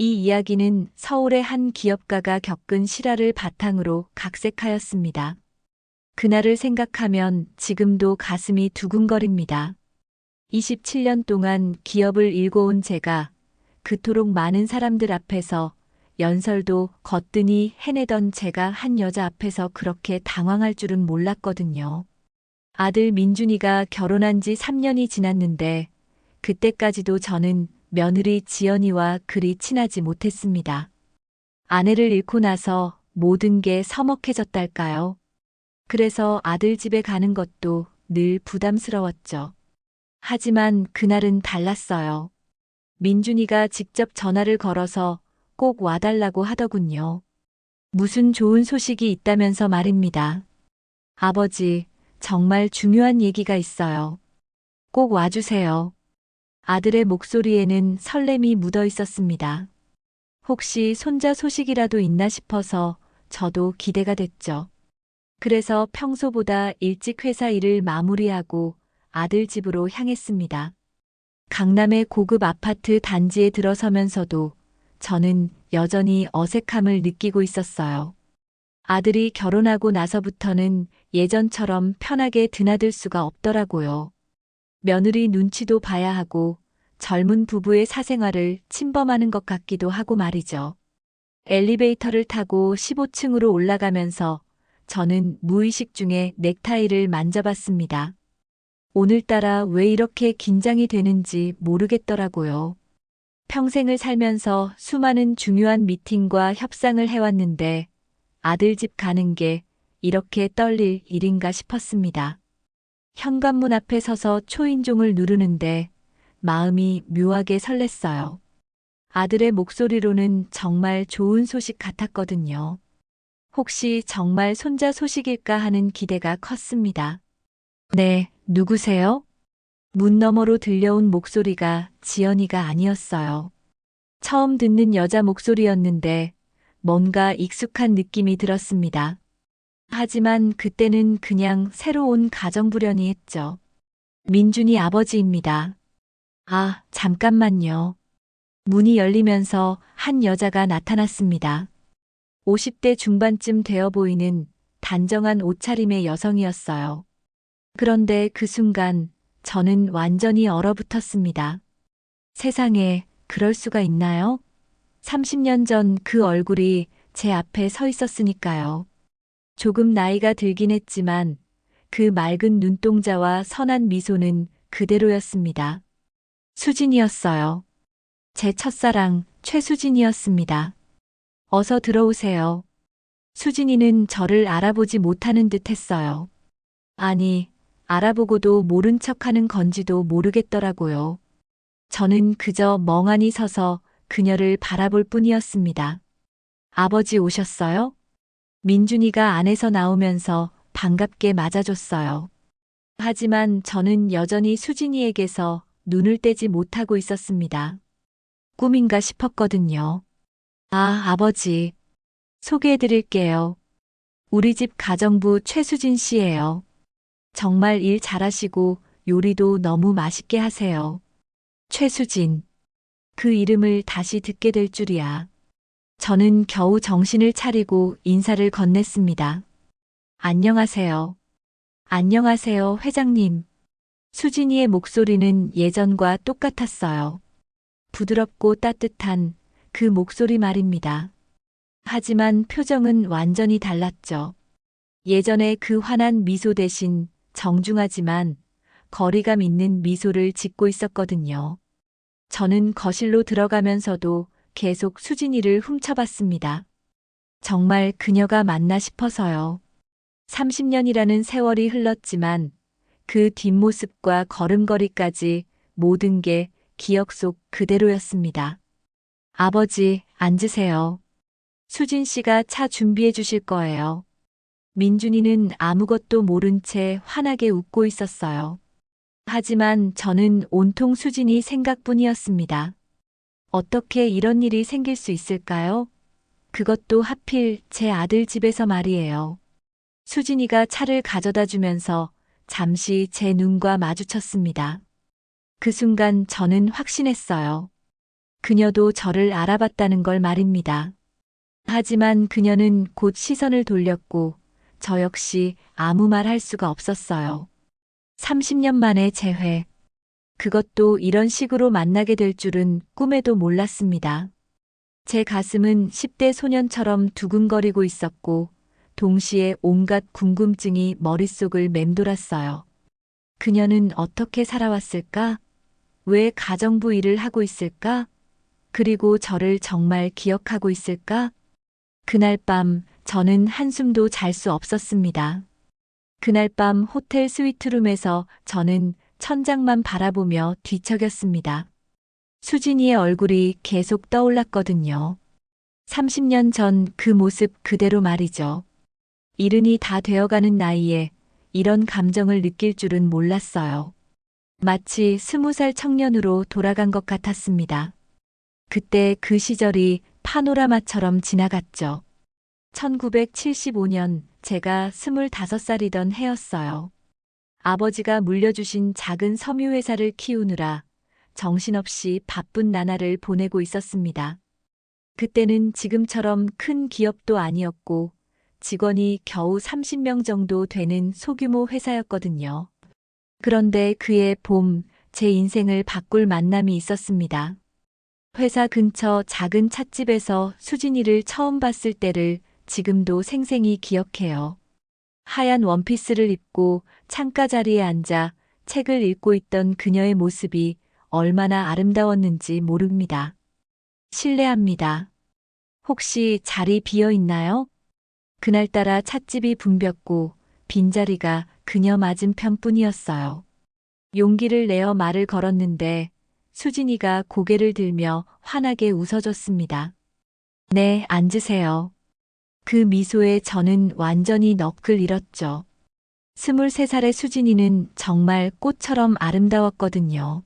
이 이야기는 서울의 한 기업가가 겪은 실화를 바탕으로 각색하였습니다. 그날을 생각하면 지금도 가슴이 두근거립니다. 27년 동안 기업을 일궈온 제가 그토록 많은 사람들 앞에서 연설도 거뜬히 해내던 제가 한 여자 앞에서 그렇게 당황할 줄은 몰랐거든요. 아들 민준이가 결혼한 지 3년이 지났는데 그때까지도 저는 며느리 지연이와 그리 친하지 못했습니다. 아내를 잃고 나서 모든 게 서먹해졌달까요? 그래서 아들 집에 가는 것도 늘 부담스러웠죠. 하지만 그날은 달랐어요. 민준이가 직접 전화를 걸어서 꼭 와달라고 하더군요. 무슨 좋은 소식이 있다면서 말입니다. 아버지, 정말 중요한 얘기가 있어요. 꼭 와주세요. 아들의 목소리에는 설렘이 묻어 있었습니다. 혹시 손자 소식이라도 있나 싶어서 저도 기대가 됐죠. 그래서 평소보다 일찍 회사 일을 마무리하고 아들 집으로 향했습니다. 강남의 고급 아파트 단지에 들어서면서도 저는 여전히 어색함을 느끼고 있었어요. 아들이 결혼하고 나서부터는 예전처럼 편하게 드나들 수가 없더라고요. 며느리 눈치도 봐야 하고 젊은 부부의 사생활을 침범하는 것 같기도 하고 말이죠. 엘리베이터를 타고 15층으로 올라가면서 저는 무의식 중에 넥타이를 만져봤습니다. 오늘따라 왜 이렇게 긴장이 되는지 모르겠더라고요. 평생을 살면서 수많은 중요한 미팅과 협상을 해왔는데 아들 집 가는 게 이렇게 떨릴 일인가 싶었습니다. 현관문 앞에 서서 초인종을 누르는데 마음이 묘하게 설렜어요. 아들의 목소리로는 정말 좋은 소식 같았거든요. 혹시 정말 손자 소식일까 하는 기대가 컸습니다. 네, 누구세요? 문 너머로 들려온 목소리가 지연이가 아니었어요. 처음 듣는 여자 목소리였는데 뭔가 익숙한 느낌이 들었습니다. 하지만 그때는 그냥 새로운 가정부련이 했죠. 민준이 아버지입니다. 아, 잠깐만요. 문이 열리면서 한 여자가 나타났습니다. 50대 중반쯤 되어 보이는 단정한 옷차림의 여성이었어요. 그런데 그 순간 저는 완전히 얼어붙었습니다. 세상에 그럴 수가 있나요? 30년 전 그 얼굴이 제 앞에 서 있었으니까요. 조금 나이가 들긴 했지만 그 맑은 눈동자와 선한 미소는 그대로였습니다. 수진이었어요. 제 첫사랑 최수진이었습니다. 어서 들어오세요. 수진이는 저를 알아보지 못하는 듯 했어요. 아니, 알아보고도 모른 척하는 건지도 모르겠더라고요. 저는 그저 멍하니 서서 그녀를 바라볼 뿐이었습니다. 아버지 오셨어요? 민준이가 안에서 나오면서 반갑게 맞아줬어요. 하지만 저는 여전히 수진이에게서 눈을 떼지 못하고 있었습니다. 꿈인가 싶었거든요. 아, 아버지. 소개해드릴게요. 우리 집 가정부 최수진 씨예요. 정말 일 잘하시고 요리도 너무 맛있게 하세요. 최수진. 그 이름을 다시 듣게 될 줄이야. 저는 겨우 정신을 차리고 인사를 건넸습니다. 안녕하세요. 안녕하세요, 회장님. 수진이의 목소리는 예전과 똑같았어요. 부드럽고 따뜻한 그 목소리 말입니다. 하지만 표정은 완전히 달랐죠. 예전에 그 환한 미소 대신 정중하지만 거리감 있는 미소를 짓고 있었거든요. 저는 거실로 들어가면서도 계속 수진이를 훔쳐봤습니다. 정말 그녀가 맞나 싶어서요. 30년이라는 세월이 흘렀지만 그 뒷모습과 걸음걸이까지 모든 게 기억 속 그대로였습니다. 아버지, 앉으세요. 수진 씨가 차 준비해 주실 거예요. 민준이는 아무것도 모른 채 환하게 웃고 있었어요. 하지만 저는 온통 수진이 생각뿐이었습니다. 어떻게 이런 일이 생길 수 있을까요? 그것도 하필 제 아들 집에서 말이에요. 수진이가 차를 가져다 주면서 잠시 제 눈과 마주쳤습니다. 그 순간 저는 확신했어요. 그녀도 저를 알아봤다는 걸 말입니다. 하지만 그녀는 곧 시선을 돌렸고 저 역시 아무 말 할 수가 없었어요. 30년 만에 재회. 그것도 이런 식으로 만나게 될 줄은 꿈에도 몰랐습니다. 제 가슴은 10대 소년처럼 두근거리고 있었고 동시에 온갖 궁금증이 머릿속을 맴돌았어요. 그녀는 어떻게 살아왔을까? 왜 가정부 일을 하고 있을까? 그리고 저를 정말 기억하고 있을까? 그날 밤 저는 한숨도 잘 수 없었습니다. 그날 밤 호텔 스위트룸에서 저는 천장만 바라보며 뒤척였습니다. 수진이의 얼굴이 계속 떠올랐거든요. 30년 전 그 모습 그대로 말이죠. 이른이 다 되어가는 나이에 이런 감정을 느낄 줄은 몰랐어요. 마치 20살 청년으로 돌아간 것 같았습니다. 그때 그 시절이 파노라마처럼 지나갔죠. 1975년 제가 25살이던 해였어요. 아버지가 물려주신 작은 섬유회사를 키우느라 정신없이 바쁜 나날을 보내고 있었습니다. 그때는 지금처럼 큰 기업도 아니었고 직원이 겨우 30명 정도 되는 소규모 회사였거든요. 그런데 그해 봄, 제 인생을 바꿀 만남이 있었습니다. 회사 근처 작은 찻집에서 수진이를 처음 봤을 때를 지금도 생생히 기억해요. 하얀 원피스를 입고 창가 자리에 앉아 책을 읽고 있던 그녀의 모습이 얼마나 아름다웠는지 모릅니다. 실례합니다. 혹시 자리 비어 있나요? 그날따라 찻집이 붐볐고 빈자리가 그녀 맞은편뿐이었어요. 용기를 내어 말을 걸었는데 수진이가 고개를 들며 환하게 웃어줬습니다. 네, 앉으세요. 그 미소에 저는 완전히 넋을 잃었죠. 23살의 수진이는 정말 꽃처럼 아름다웠거든요.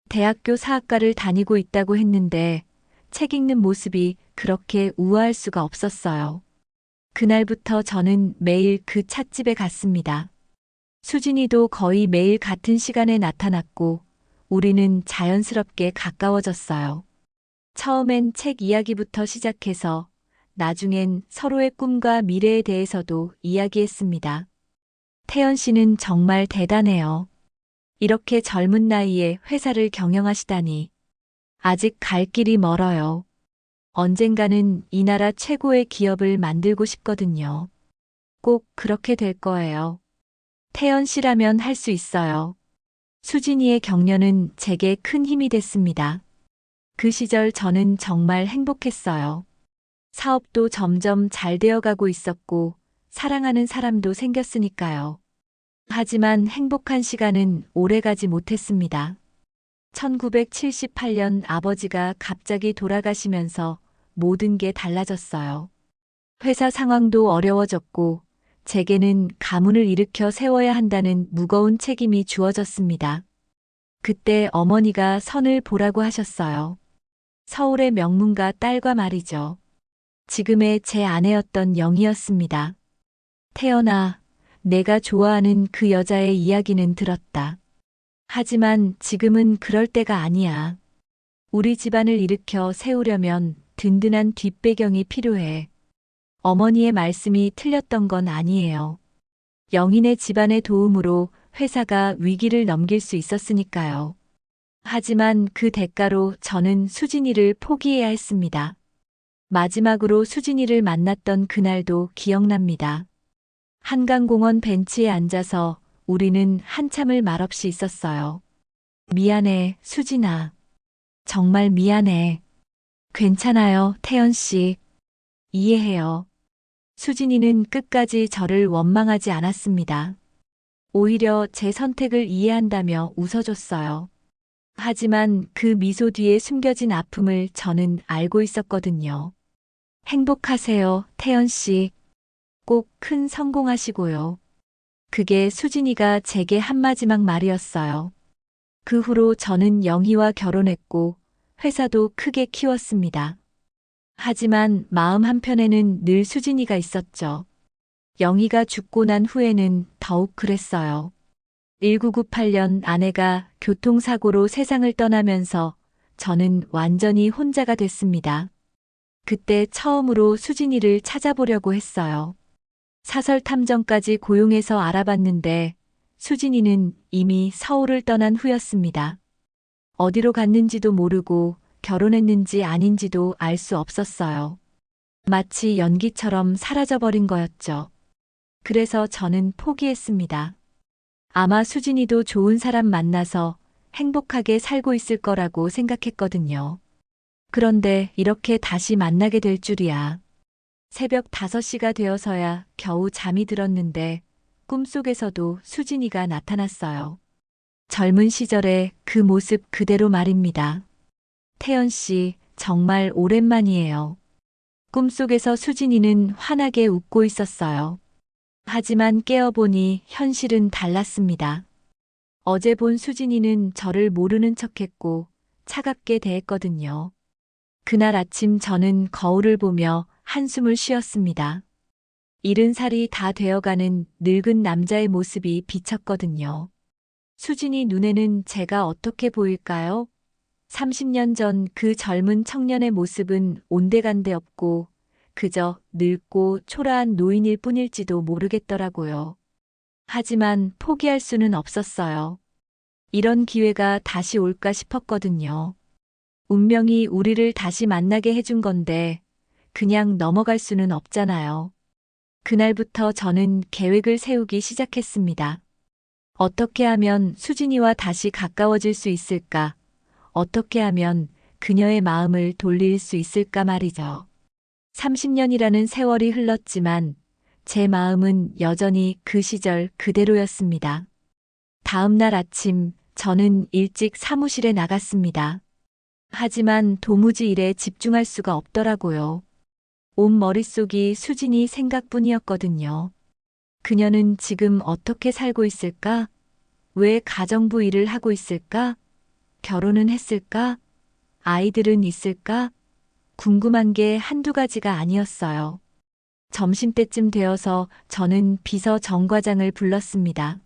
대학교 사학과를 다니고 있다고 했는데 책 읽는 모습이 그렇게 우아할 수가 없었어요. 그날부터 저는 매일 그 찻집에 갔습니다. 수진이도 거의 매일 같은 시간에 나타났고 우리는 자연스럽게 가까워졌어요. 처음엔 책 이야기부터 시작해서 나중엔 서로의 꿈과 미래에 대해서도 이야기했습니다. 태연 씨는 정말 대단해요. 이렇게 젊은 나이에 회사를 경영하시다니. 아직 갈 길이 멀어요. 언젠가는 이 나라 최고의 기업을 만들고 싶거든요. 꼭 그렇게 될 거예요. 태연 씨라면 할 수 있어요. 수진이의 격려는 제게 큰 힘이 됐습니다. 그 시절 저는 정말 행복했어요. 사업도 점점 잘 되어가고 있었고 사랑하는 사람도 생겼으니까요. 하지만 행복한 시간은 오래가지 못했습니다. 1978년 아버지가 갑자기 돌아가시면서 모든 게 달라졌어요. 회사 상황도 어려워졌고 제게는 가문을 일으켜 세워야 한다는 무거운 책임이 주어졌습니다. 그때 어머니가 선을 보라고 하셨어요. 서울의 명문가 딸과 말이죠. 지금의 제 아내였던 영희였습니다. 태연아, 내가 좋아하는 그 여자의 이야기는 들었다. 하지만 지금은 그럴 때가 아니야. 우리 집안을 일으켜 세우려면 든든한 뒷배경이 필요해. 어머니의 말씀이 틀렸던 건 아니에요. 영인의 집안의 도움으로 회사가 위기를 넘길 수 있었으니까요. 하지만 그 대가로 저는 수진이를 포기해야 했습니다. 마지막으로 수진이를 만났던 그날도 기억납니다. 한강공원 벤치에 앉아서 우리는 한참을 말없이 있었어요. 미안해, 수진아. 정말 미안해. 괜찮아요, 태연 씨. 이해해요. 수진이는 끝까지 저를 원망하지 않았습니다. 오히려 제 선택을 이해한다며 웃어줬어요. 하지만 그 미소 뒤에 숨겨진 아픔을 저는 알고 있었거든요. 행복하세요, 태연 씨. 꼭 큰 성공하시고요. 그게 수진이가 제게 한 마지막 말이었어요. 그 후로 저는 영희와 결혼했고 회사도 크게 키웠습니다. 하지만 마음 한편에는 늘 수진이가 있었죠. 영희가 죽고 난 후에는 더욱 그랬어요. 1998년 아내가 교통사고로 세상을 떠나면서 저는 완전히 혼자가 됐습니다. 그때 처음으로 수진이를 찾아보려고 했어요. 사설 탐정까지 고용해서 알아봤는데 수진이는 이미 서울을 떠난 후였습니다. 어디로 갔는지도 모르고 결혼했는지 아닌지도 알 수 없었어요. 마치 연기처럼 사라져버린 거였죠. 그래서 저는 포기했습니다. 아마 수진이도 좋은 사람 만나서 행복하게 살고 있을 거라고 생각했거든요. 그런데 이렇게 다시 만나게 될 줄이야. 새벽 5시가 되어서야 겨우 잠이 들었는데 꿈속에서도 수진이가 나타났어요. 젊은 시절의 그 모습 그대로 말입니다. 태연 씨, 정말 오랜만이에요. 꿈속에서 수진이는 환하게 웃고 있었어요. 하지만 깨어보니 현실은 달랐습니다. 어제 본 수진이는 저를 모르는 척했고 차갑게 대했거든요. 그날 아침 저는 거울을 보며 한숨을 쉬었습니다. 70살이 다 되어가는 늙은 남자의 모습이 비쳤거든요. 수진이 눈에는 제가 어떻게 보일까요? 30년 전 그 젊은 청년의 모습은 온데간데 없고 그저 늙고 초라한 노인일 뿐일지도 모르겠더라고요. 하지만 포기할 수는 없었어요. 이런 기회가 다시 올까 싶었거든요. 운명이 우리를 다시 만나게 해준 건데 그냥 넘어갈 수는 없잖아요. 그날부터 저는 계획을 세우기 시작했습니다. 어떻게 하면 수진이와 다시 가까워질 수 있을까? 어떻게 하면 그녀의 마음을 돌릴 수 있을까 말이죠. 30년이라는 세월이 흘렀지만 제 마음은 여전히 그 시절 그대로였습니다. 다음 날 아침 저는 일찍 사무실에 나갔습니다. 하지만 도무지 일에 집중할 수가 없더라고요. 온 머릿속이 수진이 생각뿐이었거든요. 그녀는 지금 어떻게 살고 있을까? 왜 가정부 일을 하고 있을까? 결혼은 했을까? 아이들은 있을까? 궁금한 게 한두 가지가 아니었어요. 점심때쯤 되어서 저는 비서 정 과장을 불렀습니다.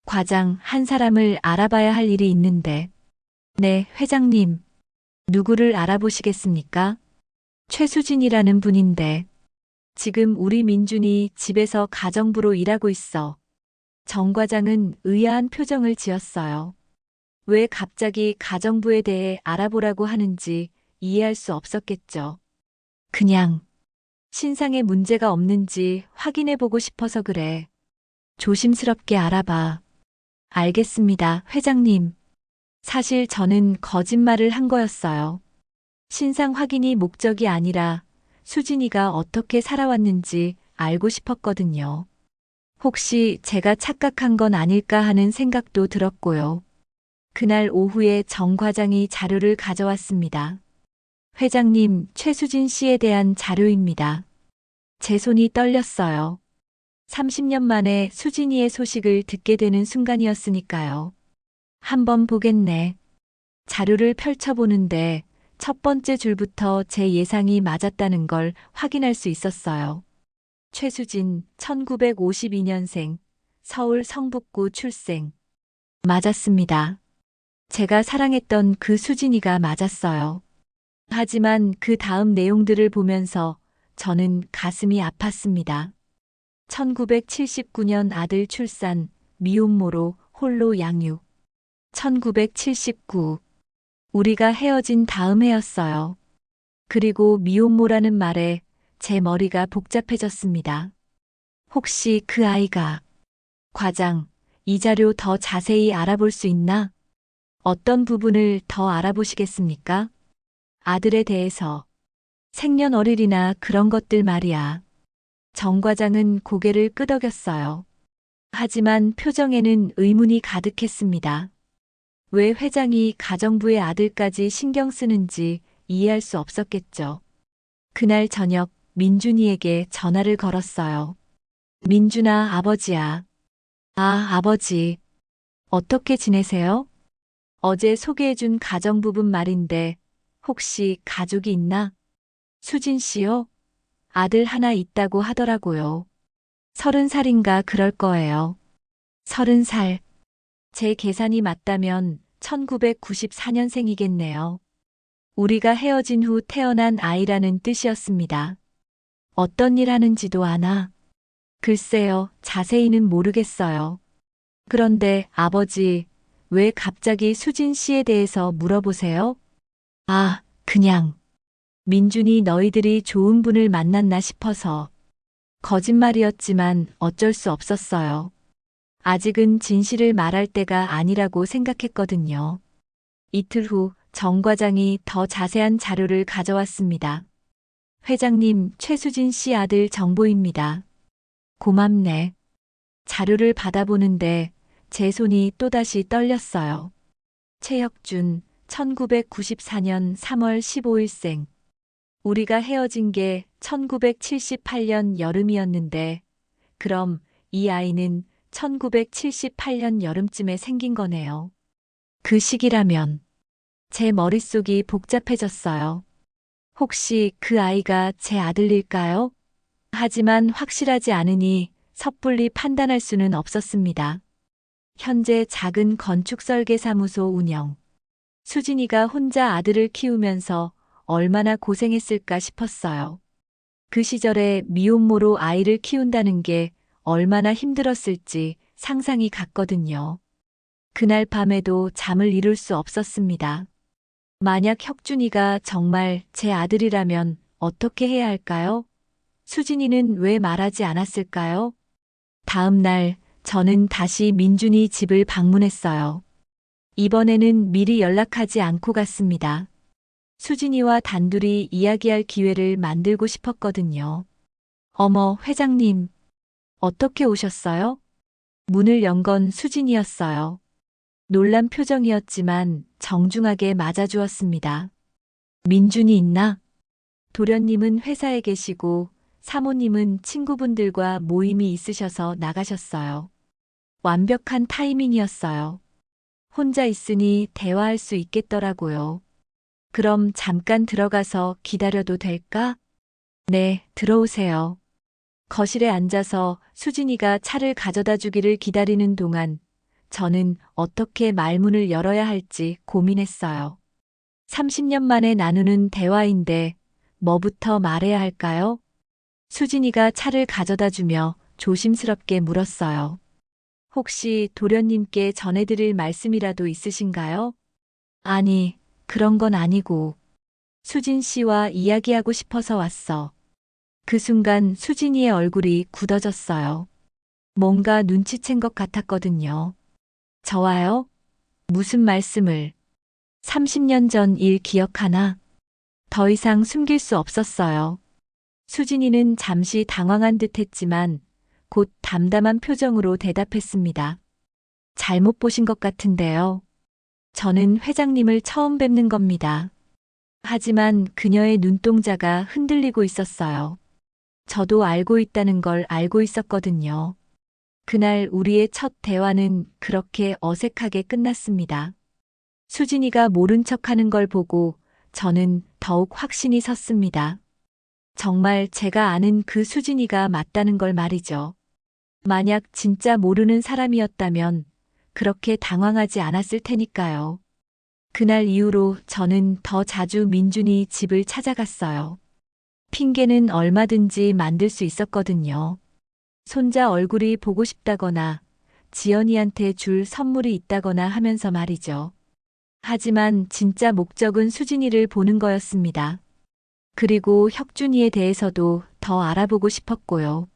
과장, 한 사람을 알아봐야 할 일이 있는데. 네, 회장님. 누구를 알아보시겠습니까? 최수진이라는 분인데. 지금 우리 민준이 집에서 가정부로 일하고 있어. 정 과장은 의아한 표정을 지었어요. 왜 갑자기 가정부에 대해 알아보라고 하는지 이해할 수 없었겠죠. 그냥 신상에 문제가 없는지 확인해 보고 싶어서 그래. 조심스럽게 알아봐. 알겠습니다, 회장님. 사실 저는 거짓말을 한 거였어요. 신상 확인이 목적이 아니라 수진이가 어떻게 살아왔는지 알고 싶었거든요. 혹시 제가 착각한 건 아닐까 하는 생각도 들었고요. 그날 오후에 정 과장이 자료를 가져왔습니다. 회장님, 최수진 씨에 대한 자료입니다. 제 손이 떨렸어요. 30년 만에 수진이의 소식을 듣게 되는 순간이었으니까요. 한번 보겠네. 자료를 펼쳐보는데 첫 번째 줄부터 제 예상이 맞았다는 걸 확인할 수 있었어요. 최수진, 1952년생, 서울 성북구 출생. 맞았습니다. 제가 사랑했던 그 수진이가 맞았어요. 하지만 그 다음 내용들을 보면서 저는 가슴이 아팠습니다. 1979년 아들 출산, 미혼모로 홀로 양육. 1979. 우리가 헤어진 다음 해였어요. 그리고 미혼모라는 말에 제 머리가 복잡해졌습니다. 혹시 그 아이가... 과장, 이 자료 더 자세히 알아볼 수 있나? 어떤 부분을 더 알아보시겠습니까? 아들에 대해서. 생년월일이나 그런 것들 말이야. 정 과장은 고개를 끄덕였어요. 하지만 표정에는 의문이 가득했습니다. 왜 회장이 가정부의 아들까지 신경 쓰는지 이해할 수 없었겠죠. 그날 저녁 민준이에게 전화를 걸었어요. 민준아, 아버지야. 아, 아버지. 어떻게 지내세요? 어제 소개해준 가정부분 말인데 혹시 가족이 있나? 수진 씨요? 아들 하나 있다고 하더라고요. 30살인가 그럴 거예요. 30살. 제 계산이 맞다면 1994년생이겠네요. 우리가 헤어진 후 태어난 아이라는 뜻이었습니다. 어떤 일 하는지도 아나? 글쎄요, 자세히는 모르겠어요. 그런데 아버지, 왜 갑자기 수진 씨에 대해서 물어보세요? 아, 그냥. 민준이 너희들이 좋은 분을 만났나 싶어서. 거짓말이었지만 어쩔 수 없었어요. 아직은 진실을 말할 때가 아니라고 생각했거든요. 이틀 후 정 과장이 더 자세한 자료를 가져왔습니다. 회장님, 최수진 씨 아들 정보입니다. 고맙네. 자료를 받아보는데 제 손이 또다시 떨렸어요. 최혁준, 1994년 3월 15일생. 우리가 헤어진 게 1978년 여름이었는데, 그럼 이 아이는 1978년 여름쯤에 생긴 거네요. 그 시기라면 제 머릿속이 복잡해졌어요. 혹시 그 아이가 제 아들일까요? 하지만 확실하지 않으니 섣불리 판단할 수는 없었습니다. 현재 작은 건축설계사무소 운영. 수진이가 혼자 아들을 키우면서 얼마나 고생했을까 싶었어요. 그 시절에 미혼모로 아이를 키운다는 게 얼마나 힘들었을지 상상이 갔거든요. 그날 밤에도 잠을 이룰 수 없었습니다. 만약 혁준이가 정말 제 아들이라면 어떻게 해야 할까요? 수진이는 왜 말하지 않았을까요? 다음 날 저는 다시 민준이 집을 방문했어요. 이번에는 미리 연락하지 않고 갔습니다. 수진이와 단둘이 이야기할 기회를 만들고 싶었거든요. 어머, 회장님. 어떻게 오셨어요? 문을 연 건 수진이었어요. 놀란 표정이었지만 정중하게 맞아주었습니다. 민준이 있나? 도련님은 회사에 계시고 사모님은 친구분들과 모임이 있으셔서 나가셨어요. 완벽한 타이밍이었어요. 혼자 있으니 대화할 수 있겠더라고요. 그럼 잠깐 들어가서 기다려도 될까? 네, 들어오세요. 거실에 앉아서 수진이가 차를 가져다 주기를 기다리는 동안 저는 어떻게 말문을 열어야 할지 고민했어요. 30년 만에 나누는 대화인데 뭐부터 말해야 할까요? 수진이가 차를 가져다 주며 조심스럽게 물었어요. 혹시 도련님께 전해드릴 말씀이라도 있으신가요? 아니, 그런 건 아니고 수진 씨와 이야기하고 싶어서 왔어. 그 순간 수진이의 얼굴이 굳어졌어요. 뭔가 눈치챈 것 같았거든요. 저와요? 무슨 말씀을? 30년 전 일 기억하나? 더 이상 숨길 수 없었어요. 수진이는 잠시 당황한 듯 했지만 곧 담담한 표정으로 대답했습니다. 잘못 보신 것 같은데요. 저는 회장님을 처음 뵙는 겁니다. 하지만 그녀의 눈동자가 흔들리고 있었어요. 저도 알고 있다는 걸 알고 있었거든요. 그날 우리의 첫 대화는 그렇게 어색하게 끝났습니다. 수진이가 모른 척하는 걸 보고 저는 더욱 확신이 섰습니다. 정말 제가 아는 그 수진이가 맞다는 걸 말이죠. 만약 진짜 모르는 사람이었다면 그렇게 당황하지 않았을 테니까요. 그날 이후로 저는 더 자주 민준이 집을 찾아갔어요. 핑계는 얼마든지 만들 수 있었거든요. 손자 얼굴이 보고 싶다거나 지연이한테 줄 선물이 있다거나 하면서 말이죠. 하지만 진짜 목적은 수진이를 보는 거였습니다. 그리고 혁준이에 대해서도 더 알아보고 싶었고요.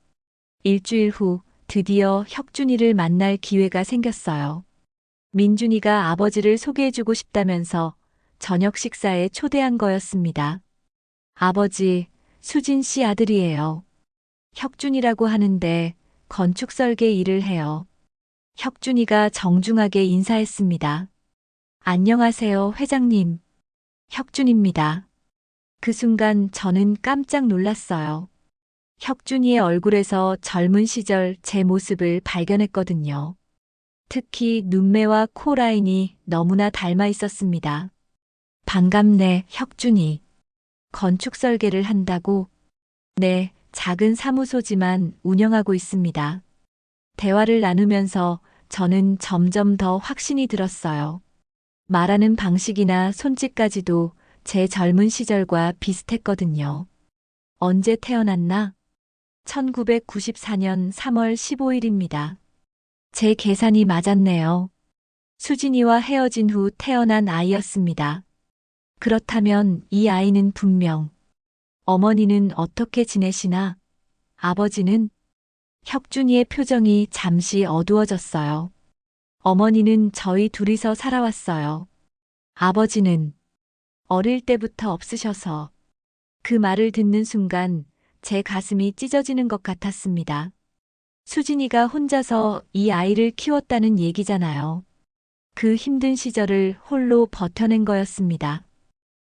일주일 후 드디어 혁준이를 만날 기회가 생겼어요. 민준이가 아버지를 소개해주고 싶다면서 저녁 식사에 초대한 거였습니다. 아버지, 수진 씨 아들이에요. 혁준이라고 하는데 건축 설계 일을 해요. 혁준이가 정중하게 인사했습니다. 안녕하세요, 회장님. 혁준입니다. 그 순간 저는 깜짝 놀랐어요. 혁준이의 얼굴에서 젊은 시절 제 모습을 발견했거든요. 특히 눈매와 코 라인이 너무나 닮아 있었습니다. 반갑네, 혁준이. 건축 설계를 한다고? 네, 작은 사무소지만 운영하고 있습니다. 대화를 나누면서 저는 점점 더 확신이 들었어요. 말하는 방식이나 손짓까지도 제 젊은 시절과 비슷했거든요. 언제 태어났나? 1994년 3월 15일입니다. 제 계산이 맞았네요. 수진이와 헤어진 후 태어난 아이였습니다. 그렇다면 이 아이는 분명 어머니는 어떻게 지내시나? 아버지는? 혁준이의 표정이 잠시 어두워졌어요. 어머니는 저희 둘이서 살아왔어요. 아버지는 어릴 때부터 없으셔서 그 말을 듣는 순간 제 가슴이 찢어지는 것 같았습니다. 수진이가 혼자서 이 아이를 키웠다는 얘기잖아요. 그 힘든 시절을 홀로 버텨낸 거였습니다.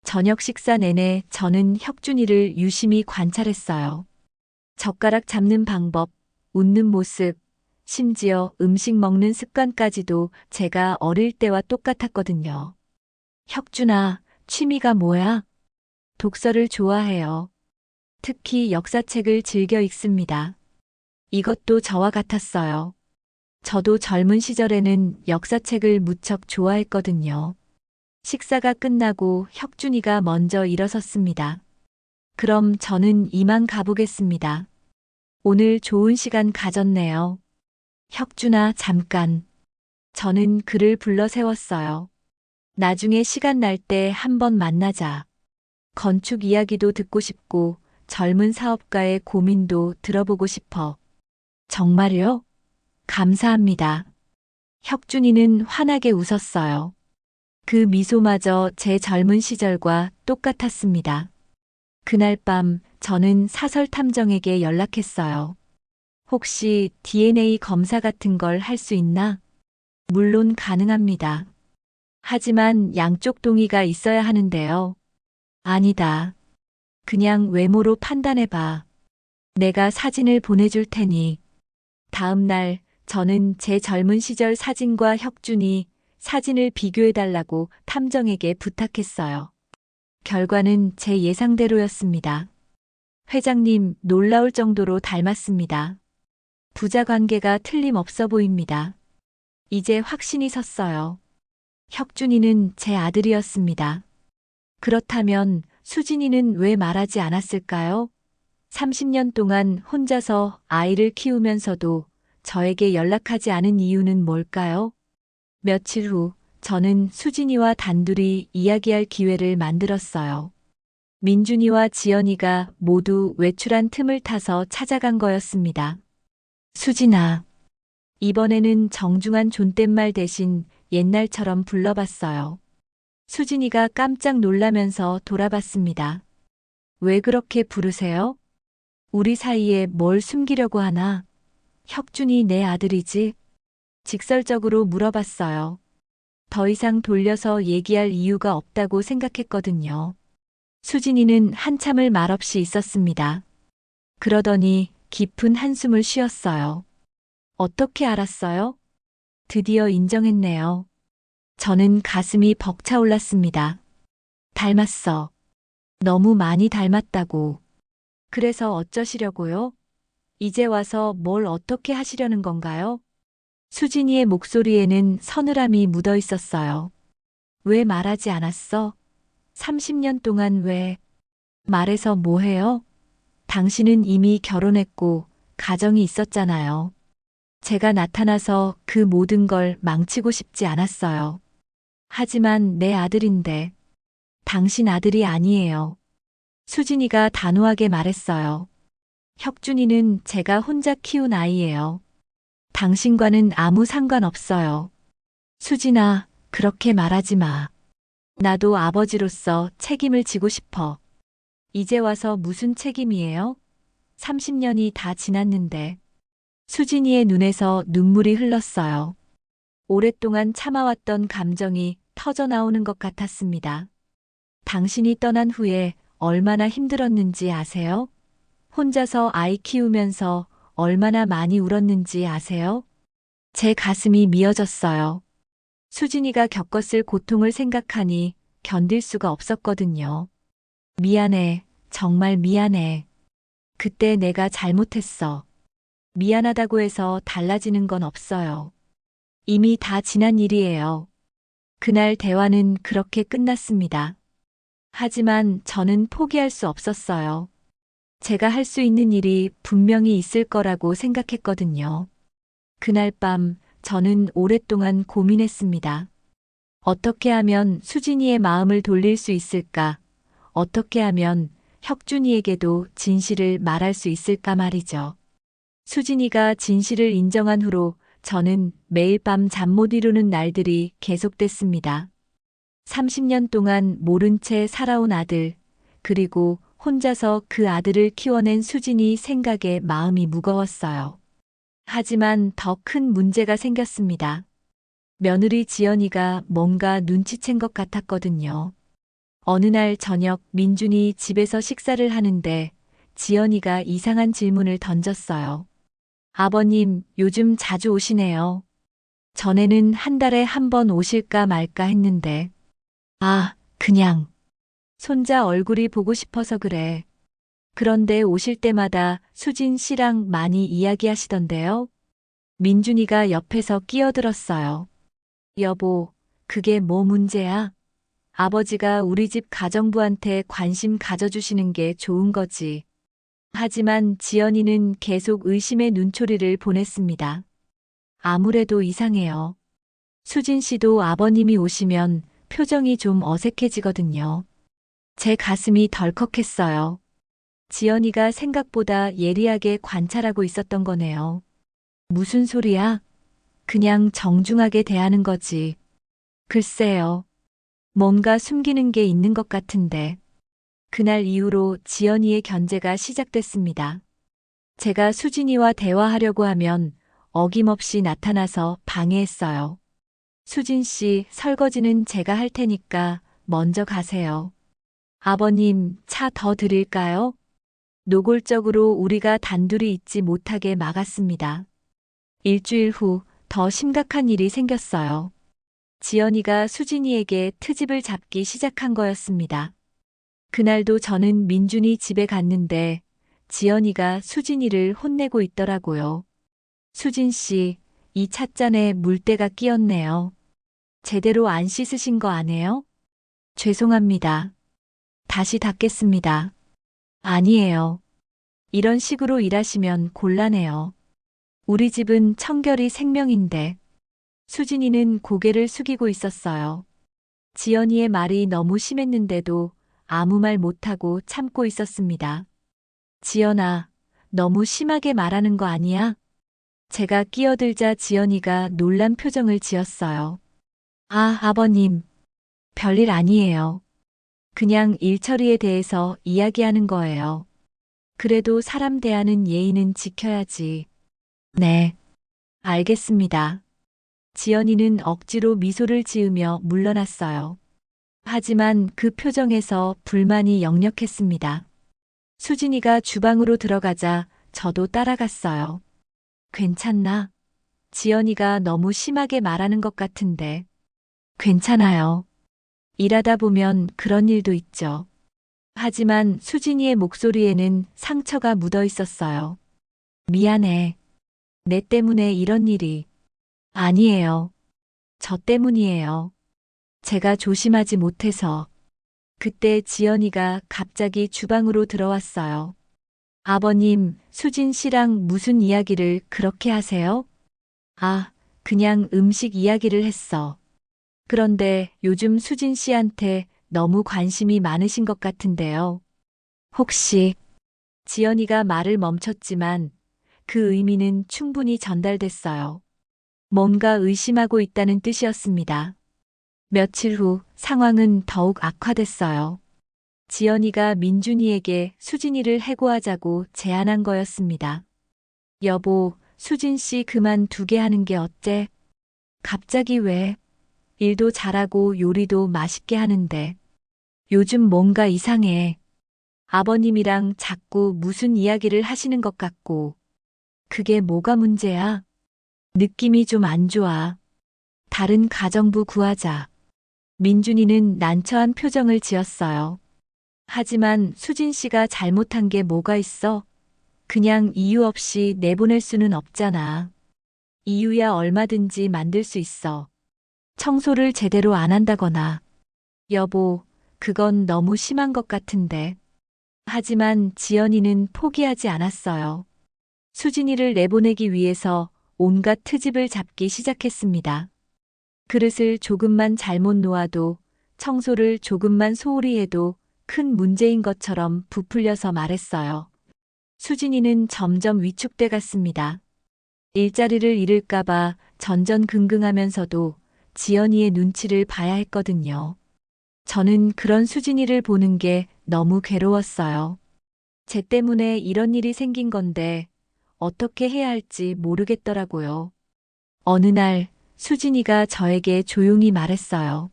저녁 식사 내내 저는 혁준이를 유심히 관찰했어요. 젓가락 잡는 방법, 웃는 모습, 심지어 음식 먹는 습관까지도 제가 어릴 때와 똑같았거든요. 혁준아, 취미가 뭐야? 독서를 좋아해요. 특히 역사책을 즐겨 읽습니다. 이것도 저와 같았어요. 저도 젊은 시절에는 역사책을 무척 좋아했거든요. 식사가 끝나고 혁준이가 먼저 일어섰습니다. 그럼 저는 이만 가보겠습니다. 오늘 좋은 시간 가졌네요. 혁준아, 잠깐. 저는 그를 불러 세웠어요. 나중에 시간 날 때 한번 만나자. 건축 이야기도 듣고 싶고 젊은 사업가의 고민도 들어보고 싶어. 정말요? 감사합니다. 혁준이는 환하게 웃었어요. 그 미소마저 제 젊은 시절과 똑같았습니다. 그날 밤 저는 사설 탐정에게 연락했어요. 혹시 DNA 검사 같은 걸 할 수 있나? 물론 가능합니다. 하지만 양쪽 동의가 있어야 하는데요. 아니다. 그냥 외모로 판단해봐. 내가 사진을 보내줄 테니. 다음 날 저는 제 젊은 시절 사진과 혁준이 사진을 비교해달라고 탐정에게 부탁했어요. 결과는 제 예상대로였습니다. 회장님, 놀라울 정도로 닮았습니다. 부자 관계가 틀림없어 보입니다. 이제 확신이 섰어요. 혁준이는 제 아들이었습니다. 그렇다면 수진이는 왜 말하지 않았을까요? 30년 동안 혼자서 아이를 키우면서도 저에게 연락하지 않은 이유는 뭘까요? 며칠 후 저는 수진이와 단둘이 이야기할 기회를 만들었어요. 민준이와 지연이가 모두 외출한 틈을 타서 찾아간 거였습니다. 수진아, 이번에는 정중한 존댓말 대신 옛날처럼 불러봤어요. 수진이가 깜짝 놀라면서 돌아봤습니다. 왜 그렇게 부르세요? 우리 사이에 뭘 숨기려고 하나? 혁준이 내 아들이지? 직설적으로 물어봤어요. 더 이상 돌려서 얘기할 이유가 없다고 생각했거든요. 수진이는 한참을 말없이 있었습니다. 그러더니 깊은 한숨을 쉬었어요. 어떻게 알았어요? 드디어 인정했네요. 저는 가슴이 벅차올랐습니다. 닮았어. 너무 많이 닮았다고. 그래서 어쩌시려고요? 이제 와서 뭘 어떻게 하시려는 건가요? 수진이의 목소리에는 서늘함이 묻어 있었어요. 왜 말하지 않았어? 30년 동안 왜? 말해서 뭐해요? 당신은 이미 결혼했고 가정이 있었잖아요. 제가 나타나서 그 모든 걸 망치고 싶지 않았어요. 하지만 내 아들인데 당신 아들이 아니에요. 수진이가 단호하게 말했어요. 혁준이는 제가 혼자 키운 아이예요. 당신과는 아무 상관없어요. 수진아, 그렇게 말하지 마. 나도 아버지로서 책임을 지고 싶어. 이제 와서 무슨 책임이에요? 30년이 다 지났는데. 수진이의 눈에서 눈물이 흘렀어요. 오랫동안 참아왔던 감정이 터져 나오는 것 같았습니다. 당신이 떠난 후에 얼마나 힘들었는지 아세요? 혼자서 아이 키우면서 얼마나 많이 울었는지 아세요? 제 가슴이 미어졌어요. 수진이가 겪었을 고통을 생각하니 견딜 수가 없었거든요. 미안해, 정말 미안해. 그때 내가 잘못했어. 미안하다고 해서 달라지는 건 없어요. 이미 다 지난 일이에요. 그날 대화는 그렇게 끝났습니다. 하지만 저는 포기할 수 없었어요. 제가 할 수 있는 일이 분명히 있을 거라고 생각했거든요. 그날 밤 저는 오랫동안 고민했습니다. 어떻게 하면 수진이의 마음을 돌릴 수 있을까? 어떻게 하면 혁준이에게도 진실을 말할 수 있을까 말이죠. 수진이가 진실을 인정한 후로 저는 매일 밤 잠 못 이루는 날들이 계속됐습니다. 30년 동안 모른 채 살아온 아들, 그리고 혼자서 그 아들을 키워낸 수진이 생각에 마음이 무거웠어요. 하지만 더 큰 문제가 생겼습니다. 며느리 지연이가 뭔가 눈치챈 것 같았거든요. 어느 날 저녁 민준이 집에서 식사를 하는데 지연이가 이상한 질문을 던졌어요. 아버님, 요즘 자주 오시네요. 전에는 한 달에 한 번 오실까 말까 했는데. 아, 그냥. 손자 얼굴이 보고 싶어서 그래. 그런데 오실 때마다 수진 씨랑 많이 이야기하시던데요. 민준이가 옆에서 끼어들었어요. 여보, 그게 뭐 문제야? 아버지가 우리 집 가정부한테 관심 가져주시는 게 좋은 거지. 하지만 지연이는 계속 의심의 눈초리를 보냈습니다. 아무래도 이상해요. 수진 씨도 아버님이 오시면 표정이 좀 어색해지거든요. 제 가슴이 덜컥했어요. 지연이가 생각보다 예리하게 관찰하고 있었던 거네요. 무슨 소리야? 그냥 정중하게 대하는 거지. 글쎄요. 뭔가 숨기는 게 있는 것 같은데. 그날 이후로 지연이의 견제가 시작됐습니다. 제가 수진이와 대화하려고 하면 어김없이 나타나서 방해했어요. 수진 씨, 설거지는 제가 할 테니까 먼저 가세요. 아버님, 차 더 드릴까요? 노골적으로 우리가 단둘이 있지 못하게 막았습니다. 일주일 후 더 심각한 일이 생겼어요. 지연이가 수진이에게 트집을 잡기 시작한 거였습니다. 그날도 저는 민준이 집에 갔는데 지연이가 수진이를 혼내고 있더라고요. 수진 씨, 이 찻잔에 물때가 끼었네요. 제대로 안 씻으신 거 아니에요? 죄송합니다. 다시 닦겠습니다. 아니에요. 이런 식으로 일하시면 곤란해요. 우리 집은 청결이 생명인데. 수진이는 고개를 숙이고 있었어요. 지연이의 말이 너무 심했는데도 아무 말 못하고 참고 있었습니다. 지연아, 너무 심하게 말하는 거 아니야? 제가 끼어들자 지연이가 놀란 표정을 지었어요. 아, 아버님. 별일 아니에요. 그냥 일처리에 대해서 이야기하는 거예요. 그래도 사람 대하는 예의는 지켜야지. 네. 알겠습니다. 지연이는 억지로 미소를 지으며 물러났어요. 하지만 그 표정에서 불만이 역력했습니다. 수진이가 주방으로 들어가자 저도 따라갔어요. 괜찮나? 지연이가 너무 심하게 말하는 것 같은데. 괜찮아요. 일하다 보면 그런 일도 있죠. 하지만 수진이의 목소리에는 상처가 묻어 있었어요. 미안해. 내 때문에 이런 일이. 아니에요. 저 때문이에요. 제가 조심하지 못해서. 그때 지연이가 갑자기 주방으로 들어왔어요. 아버님, 수진 씨랑 무슨 이야기를 그렇게 하세요? 아, 그냥 음식 이야기를 했어. 그런데 요즘 수진 씨한테 너무 관심이 많으신 것 같은데요. 혹시 지연이가 말을 멈췄지만 그 의미는 충분히 전달됐어요. 뭔가 의심하고 있다는 뜻이었습니다. 며칠 후 상황은 더욱 악화됐어요. 지연이가 민준이에게 수진이를 해고하자고 제안한 거였습니다. 여보, 수진 씨 그만두게 하는 게 어때? 갑자기 왜? 일도 잘하고 요리도 맛있게 하는데. 요즘 뭔가 이상해. 아버님이랑 자꾸 무슨 이야기를 하시는 것 같고. 그게 뭐가 문제야? 느낌이 좀 안 좋아. 다른 가정부 구하자. 민준이는 난처한 표정을 지었어요. 하지만 수진 씨가 잘못한 게 뭐가 있어? 그냥 이유 없이 내보낼 수는 없잖아. 이유야 얼마든지 만들 수 있어. 청소를 제대로 안 한다거나. 여보, 그건 너무 심한 것 같은데. 하지만 지연이는 포기하지 않았어요. 수진이를 내보내기 위해서 온갖 트집을 잡기 시작했습니다. 그릇을 조금만 잘못 놓아도, 청소를 조금만 소홀히 해도 큰 문제인 것처럼 부풀려서 말했어요. 수진이는 점점 위축돼 갔습니다. 일자리를 잃을까봐 전전긍긍하면서도 지연이의 눈치를 봐야 했거든요. 저는 그런 수진이를 보는 게 너무 괴로웠어요. 쟤 때문에 이런 일이 생긴 건데 어떻게 해야 할지 모르겠더라고요. 어느 날 수진이가 저에게 조용히 말했어요.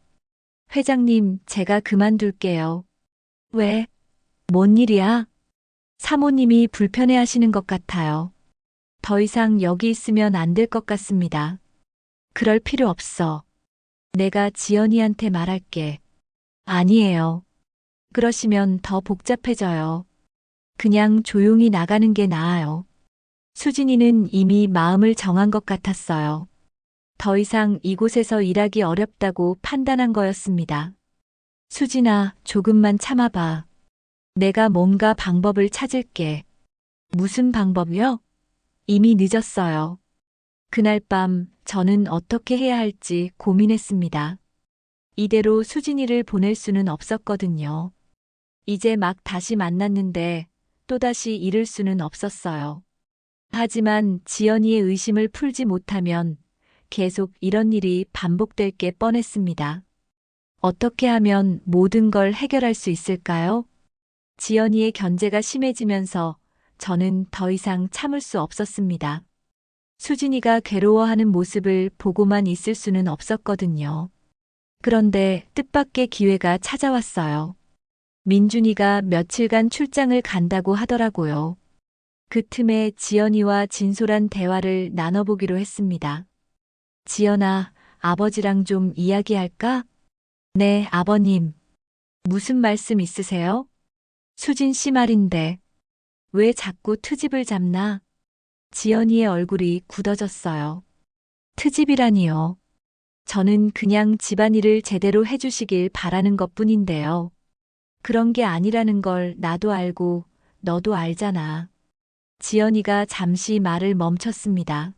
회장님, 제가 그만둘게요. 왜? 뭔 일이야? 사모님이 불편해하시는 것 같아요. 더 이상 여기 있으면 안 될 것 같습니다. 그럴 필요 없어. 내가 지연이한테 말할게. 아니에요. 그러시면 더 복잡해져요. 그냥 조용히 나가는 게 나아요. 수진이는 이미 마음을 정한 것 같았어요. 더 이상 이곳에서 일하기 어렵다고 판단한 거였습니다. 수진아, 조금만 참아봐. 내가 뭔가 방법을 찾을게. 무슨 방법이요? 이미 늦었어요. 그날 밤 저는 어떻게 해야 할지 고민했습니다. 이대로 수진이를 보낼 수는 없었거든요. 이제 막 다시 만났는데 또다시 잃을 수는 없었어요. 하지만 지연이의 의심을 풀지 못하면 계속 이런 일이 반복될 게 뻔했습니다. 어떻게 하면 모든 걸 해결할 수 있을까요? 지연이의 견제가 심해지면서 저는 더 이상 참을 수 없었습니다. 수진이가 괴로워하는 모습을 보고만 있을 수는 없었거든요. 그런데 뜻밖의 기회가 찾아왔어요. 민준이가 며칠간 출장을 간다고 하더라고요. 그 틈에 지연이와 진솔한 대화를 나눠보기로 했습니다. 지연아, 아버지랑 좀 이야기할까? 네, 아버님. 무슨 말씀 있으세요? 수진 씨 말인데. 왜 자꾸 트집을 잡나? 지연이의 얼굴이 굳어졌어요. 트집이라니요. 저는 그냥 집안일을 제대로 해주시길 바라는 것뿐인데요. 그런 게 아니라는 걸 나도 알고 너도 알잖아. 지연이가 잠시 말을 멈췄습니다.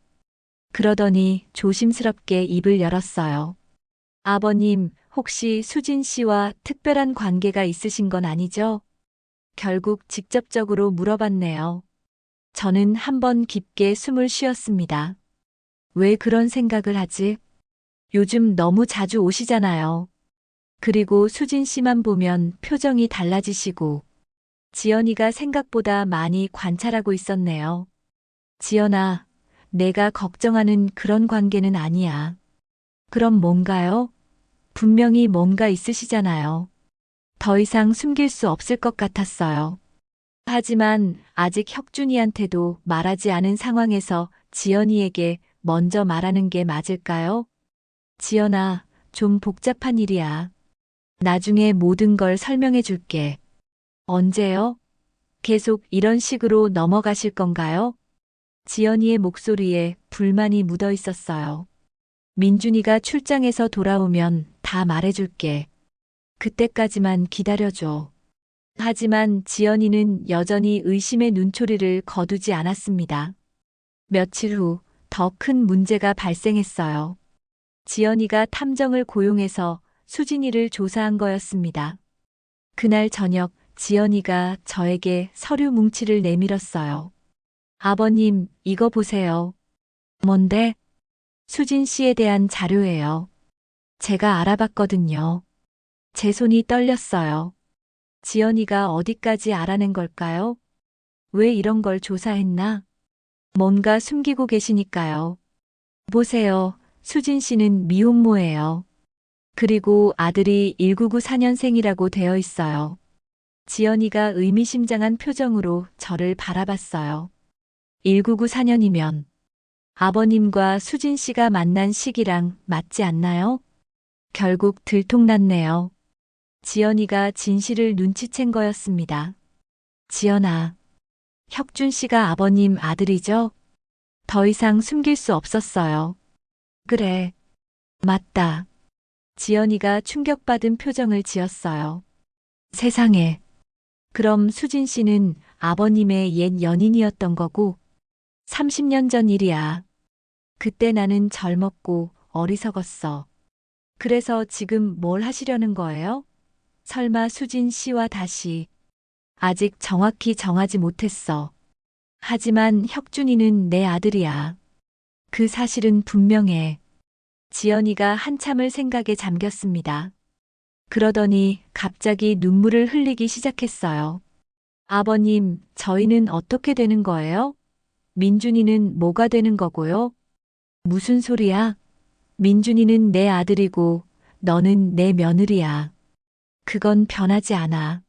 그러더니 조심스럽게 입을 열었어요. 아버님, 혹시 수진 씨와 특별한 관계가 있으신 건 아니죠? 결국 직접적으로 물어봤네요. 저는 한번 깊게 숨을 쉬었습니다. 왜 그런 생각을 하지? 요즘 너무 자주 오시잖아요. 그리고 수진 씨만 보면 표정이 달라지시고, 지연이가 생각보다 많이 관찰하고 있었네요. 지연아, 내가 걱정하는 그런 관계는 아니야. 그럼 뭔가요? 분명히 뭔가 있으시잖아요. 더 이상 숨길 수 없을 것 같았어요. 하지만 아직 혁준이한테도 말하지 않은 상황에서 지연이에게 먼저 말하는 게 맞을까요? 지연아, 좀 복잡한 일이야. 나중에 모든 걸 설명해 줄게. 언제요? 계속 이런 식으로 넘어가실 건가요? 지연이의 목소리에 불만이 묻어 있었어요. 민준이가 출장에서 돌아오면 다 말해줄게. 그때까지만 기다려줘. 하지만 지연이는 여전히 의심의 눈초리를 거두지 않았습니다. 며칠 후 더 큰 문제가 발생했어요. 지연이가 탐정을 고용해서 수진이를 조사한 거였습니다. 그날 저녁 지연이가 저에게 서류 뭉치를 내밀었어요. 아버님, 이거 보세요. 뭔데? 수진 씨에 대한 자료예요. 제가 알아봤거든요. 제 손이 떨렸어요. 지연이가 어디까지 알아낸 걸까요? 왜 이런 걸 조사했나? 뭔가 숨기고 계시니까요. 보세요. 수진 씨는 미혼모예요. 그리고 아들이 1994년생이라고 되어 있어요. 지연이가 의미심장한 표정으로 저를 바라봤어요. 1994년이면 아버님과 수진 씨가 만난 시기랑 맞지 않나요? 결국 들통났네요. 지연이가 진실을 눈치챈 거였습니다. 지연아, 혁준 씨가 아버님 아들이죠? 더 이상 숨길 수 없었어요. 그래, 맞다. 지연이가 충격받은 표정을 지었어요. 세상에. 그럼 수진 씨는 아버님의 옛 연인이었던 거고, 30년 전 일이야. 그때 나는 젊었고 어리석었어. 그래서 지금 뭘 하시려는 거예요? 설마 수진 씨와 다시. 아직 정확히 정하지 못했어. 하지만 혁준이는 내 아들이야. 그 사실은 분명해. 지연이가 한참을 생각에 잠겼습니다. 그러더니 갑자기 눈물을 흘리기 시작했어요. 아버님, 저희는 어떻게 되는 거예요? 민준이는 뭐가 되는 거고요? 무슨 소리야? 민준이는 내 아들이고 너는 내 며느리야. 그건 변하지 않아.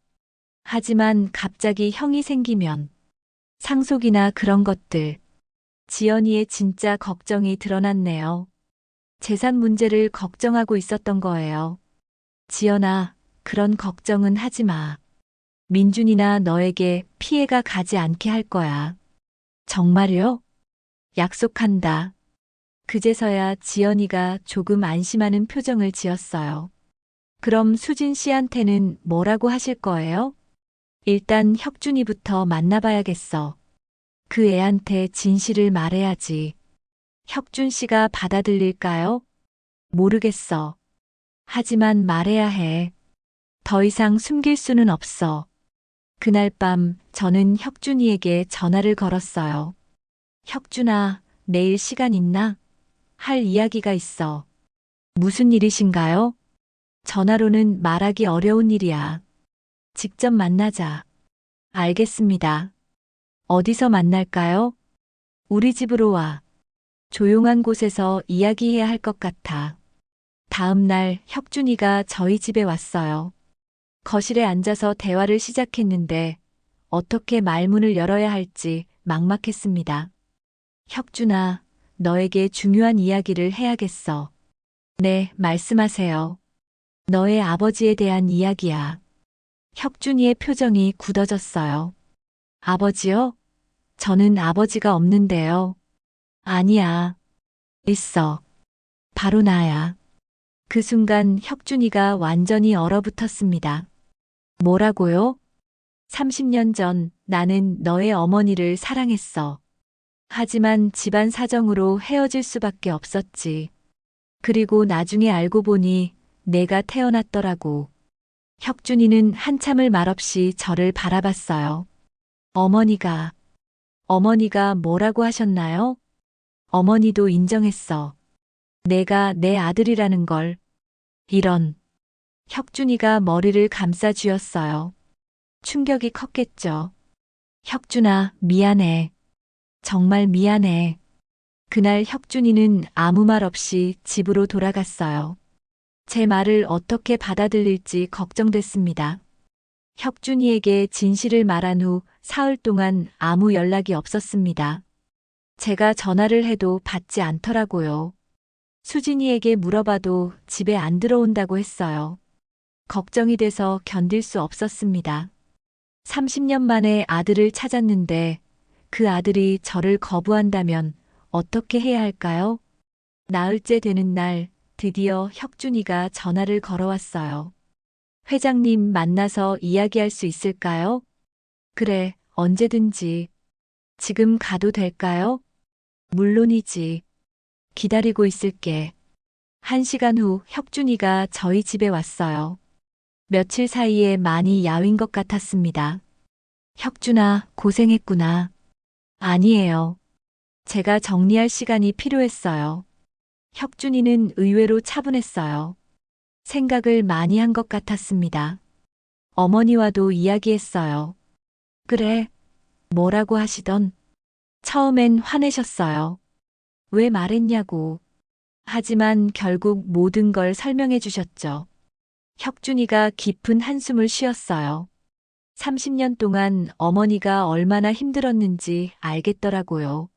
하지만 갑자기 형이 생기면 상속이나 그런 것들. 지연이의 진짜 걱정이 드러났네요. 재산 문제를 걱정하고 있었던 거예요. 지연아, 그런 걱정은 하지 마. 민준이나 너에게 피해가 가지 않게 할 거야. 정말요? 약속한다. 그제서야 지연이가 조금 안심하는 표정을 지었어요. 그럼 수진 씨한테는 뭐라고 하실 거예요? 일단 혁준이부터 만나봐야겠어. 그 애한테 진실을 말해야지. 혁준 씨가 받아들일까요? 모르겠어. 하지만 말해야 해. 더 이상 숨길 수는 없어. 그날 밤 저는 혁준이에게 전화를 걸었어요. 혁준아, 내일 시간 있나? 할 이야기가 있어. 무슨 일이신가요? 전화로는 말하기 어려운 일이야. 직접 만나자. 알겠습니다. 어디서 만날까요? 우리 집으로 와. 조용한 곳에서 이야기해야 할 것 같아. 다음 날 혁준이가 저희 집에 왔어요. 거실에 앉아서 대화를 시작했는데 어떻게 말문을 열어야 할지 막막했습니다. 혁준아, 너에게 중요한 이야기를 해야겠어. 네, 말씀하세요. 너의 아버지에 대한 이야기야. 혁준이의 표정이 굳어졌어요. 아버지요? 저는 아버지가 없는데요. 아니야. 있어. 바로 나야. 그 순간 혁준이가 완전히 얼어붙었습니다. 뭐라고요? 30년 전 나는 너의 어머니를 사랑했어. 하지만 집안 사정으로 헤어질 수밖에 없었지. 그리고 나중에 알고 보니 내가 태어났더라고. 혁준이는 한참을 말없이 저를 바라봤어요. 어머니가, 어머니가 뭐라고 하셨나요? 어머니도 인정했어. 내가 내 아들이라는 걸. 이런. 혁준이가 머리를 감싸 쥐었어요. 충격이 컸겠죠. 혁준아, 미안해. 정말 미안해. 그날 혁준이는 아무 말 없이 집으로 돌아갔어요. 제 말을 어떻게 받아들일지 걱정됐습니다. 혁준이에게 진실을 말한 후 사흘 동안 아무 연락이 없었습니다. 제가 전화를 해도 받지 않더라고요. 수진이에게 물어봐도 집에 안 들어온다고 했어요. 걱정이 돼서 견딜 수 없었습니다. 30년 만에 아들을 찾았는데 그 아들이 저를 거부한다면 어떻게 해야 할까요? 나흘째 되는 날 드디어 혁준이가 전화를 걸어왔어요. 회장님 만나서 이야기할 수 있을까요? 그래, 언제든지. 지금 가도 될까요? 물론이지. 기다리고 있을게. 1시간 후 혁준이가 저희 집에 왔어요. 며칠 사이에 많이 야윈 것 같았습니다. 혁준아, 고생했구나. 아니에요. 제가 정리할 시간이 필요했어요. 혁준이는 의외로 차분했어요. 생각을 많이 한 것 같았습니다. 어머니와도 이야기했어요. 그래, 뭐라고 하시던? 처음엔 화내셨어요. 왜 말했냐고. 하지만 결국 모든 걸 설명해 주셨죠. 혁준이가 깊은 한숨을 쉬었어요. 30년 동안 어머니가 얼마나 힘들었는지 알겠더라고요.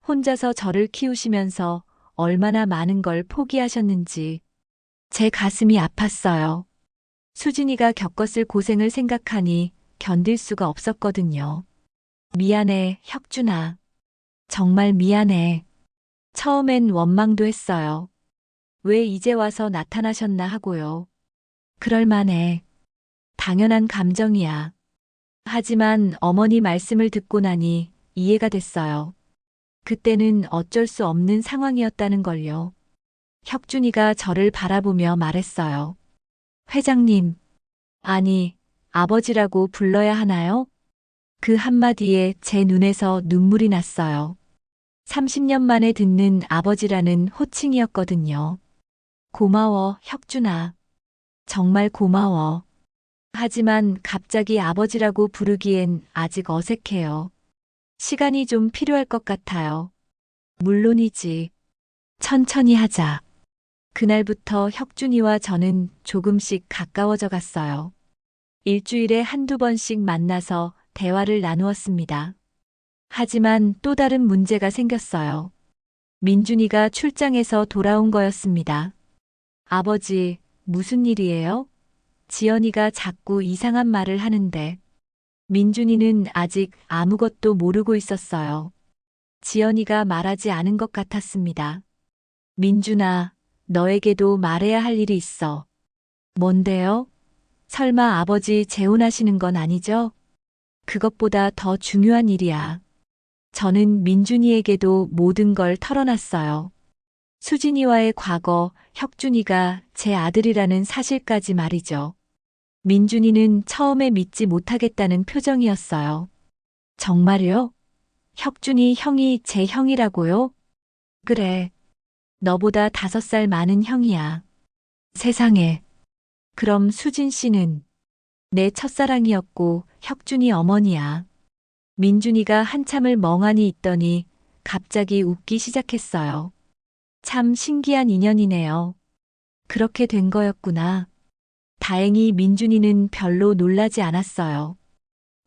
혼자서 저를 키우시면서 얼마나 많은 걸 포기하셨는지. 제 가슴이 아팠어요. 수진이가 겪었을 고생을 생각하니 견딜 수가 없었거든요. 미안해, 혁준아. 정말 미안해. 처음엔 원망도 했어요. 왜 이제 와서 나타나셨나 하고요. 그럴만해. 당연한 감정이야. 하지만 어머니 말씀을 듣고 나니 이해가 됐어요. 그때는 어쩔 수 없는 상황이었다는 걸요. 혁준이가 저를 바라보며 말했어요. 회장님, 아니, 아버지라고 불러야 하나요? 그 한마디에 제 눈에서 눈물이 났어요. 30년 만에 듣는 아버지라는 호칭이었거든요. 고마워, 혁준아. 정말 고마워. 하지만 갑자기 아버지라고 부르기엔 아직 어색해요. 시간이 좀 필요할 것 같아요. 물론이지. 천천히 하자. 그날부터 혁준이와 저는 조금씩 가까워져 갔어요. 일주일에 한두 번씩 만나서 대화를 나누었습니다. 하지만 또 다른 문제가 생겼어요. 민준이가 출장에서 돌아온 거였습니다. 아버지, 무슨 일이에요? 지연이가 자꾸 이상한 말을 하는데 민준이는 아직 아무것도 모르고 있었어요. 지연이가 말하지 않은 것 같았습니다. 민준아, 너에게도 말해야 할 일이 있어. 뭔데요? 설마 아버지 재혼하시는 건 아니죠? 그것보다 더 중요한 일이야. 저는 민준이에게도 모든 걸 털어놨어요. 수진이와의 과거, 혁준이가 제 아들이라는 사실까지 말이죠. 민준이는 처음에 믿지 못하겠다는 표정이었어요. 정말요? 혁준이 형이 제 형이라고요? 그래. 너보다 5살 많은 형이야. 세상에. 그럼 수진 씨는 내 첫사랑이었고 혁준이 어머니야. 민준이가 한참을 멍하니 있더니 갑자기 웃기 시작했어요. 참 신기한 인연이네요. 그렇게 된 거였구나. 다행히 민준이는 별로 놀라지 않았어요.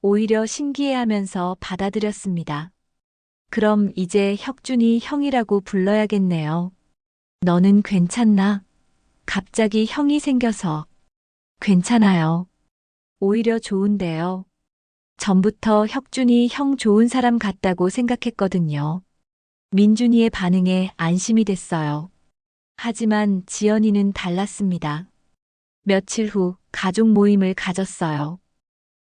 오히려 신기해하면서 받아들였습니다. 그럼 이제 혁준이 형이라고 불러야겠네요. 너는 괜찮나? 갑자기 형이 생겨서. 괜찮아요. 오히려 좋은데요. 전부터 혁준이 형 좋은 사람 같다고 생각했거든요. 민준이의 반응에 안심이 됐어요. 하지만 지연이는 달랐습니다. 며칠 후 가족 모임을 가졌어요.